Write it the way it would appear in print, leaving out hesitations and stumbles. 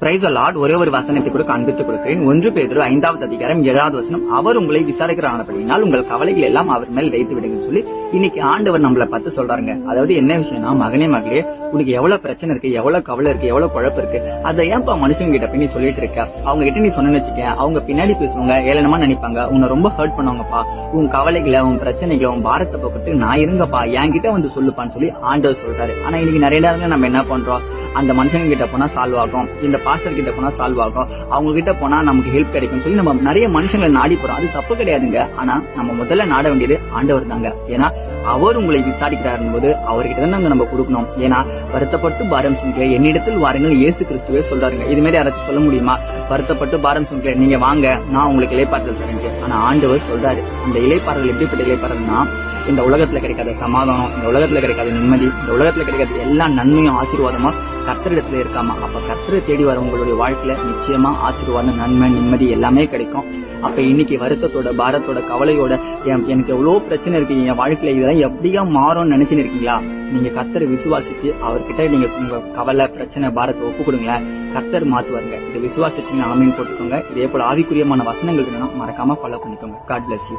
Praise the Lord. ஒரே ஒரு வசனத்தை கூட காண்பித்துக் கொடுக்கிறேன். 1 பேதுரு 5வது அதிகாரம் 7வது வசனம். அவர் உங்களை விசாரிக்கிறானபடியால் உங்கள் கவலைகள் எல்லாம் அவர் மேல் வைத்து விடுங்க சொல்லி இன்னைக்கு ஆண்டவர் நம்மளை பார்த்து சொல்றாங்க. அதாவது என்ன விஷயம்னா, மகனே மகளே, உனக்கு எவ்வளவு பிரச்சனை இருக்கு, எவ்வளவு கவலை இருக்கு, எவ்வளவு குழப்பம் இருக்கு, அதை ஏன்பா மனுஷங்க கிட்ட போய் நீ சொல்லிட்டு இருக்க? அவங்க கிட்ட நீ சொன்னு வச்சுக்க, அவங்க பின்னாடி பேசுவாங்க, ஏளனமா நினைப்பாங்க, உன்னை ரொம்ப ஹர்ட் பண்ணுவாங்கப்பா. உன் கவலைகளை, உன் பிரச்சனைகளை, உன் பாரத்தை போக்கிட்டு நான் இருங்கப்பா, என்கிட்ட வந்து சொல்லுப்பான்னு சொல்லி ஆண்டவர் சொல்றாரு. ஆனா இன்னைக்கு நிறைய நேரங்கள் நம்ம என்ன பண்றோம், அந்த மனுஷங்க கிட்ட போனா சால்வ் ஆகும், இந்த பாஸ்டர் கிட்ட போனா சால்வ் ஆகும், அவங்க கிட்ட போனா நமக்கு ஹெல்ப் கிடைக்கும் சொல்லி நம்ம நிறைய மனுஷங்களை நாடி போறோம். அது தப்பு கிடையாதுங்க. ஆனா நம்ம முதல்ல நாட வேண்டியது ஆண்டவர் தாங்க. ஏன்னா அவர் உங்களை விசாரிக்கிறார் போது அவர்கிட்ட தான் நம்ம கொடுக்கணும். ஏன்னா வருத்தப்பட்டு பாரம் சுமக்க என்னிடத்தில் வாருங்கள் இயேசு கிறிஸ்துவே சொல்றாருங்க. இது மாதிரி யாராச்சும் சொல்ல முடியுமா? வருத்தப்பட்டு பாரம் சுமக்க நீங்க வாங்க, நான் உங்களுக்கு இளைப்பாறுதல் தரேன். ஆனா ஆண்டவர் சொல்றாரு, அந்த இளைப்பாறுதல் எப்படிப்பட்ட இளைப்பாறுதல்னா, இந்த உலகத்துல கிடைக்காத சமாதானம், இந்த உலகத்துல கிடைக்காத நிம்மதி, இந்த உலகத்துல கிடைக்காத எல்லா நன்மையும் ஆசீர்வாதமா கர்த்தரிடத்துல இருக்காமா. அப்ப கர்த்தரை தேடி வர உங்களுடைய வாழ்க்கையில நிச்சயமா ஆசீர்வாதம், நன்மை, நிம்மதி எல்லாமே கிடைக்கும். அப்ப இன்னைக்கு வருத்தத்தோட, பாரத்தோட, கவலையோட, எனக்கு எவ்வளவு பிரச்சனை இருக்கு என் வாழ்க்கையில, இதெல்லாம் எப்படியா மாறும்னு நினைச்சுன்னு இருக்கீங்களா? நீங்க கர்த்தரை விசுவாசிச்சு அவர்கிட்ட நீங்க உங்க கவலை, பிரச்சனை, பாரத்தை ஒப்பு கொடுங்களேன், கர்த்தர் மாத்துவாருங்க. இதை விசுவாசிச்சு ஆமீன் போட்டுக்கோங்க. இதே போல ஆவிக்குரியமான வசனங்கள் வேணும், மறக்காம ஃபாலோ பண்ணிக்கோங்க. God bless you.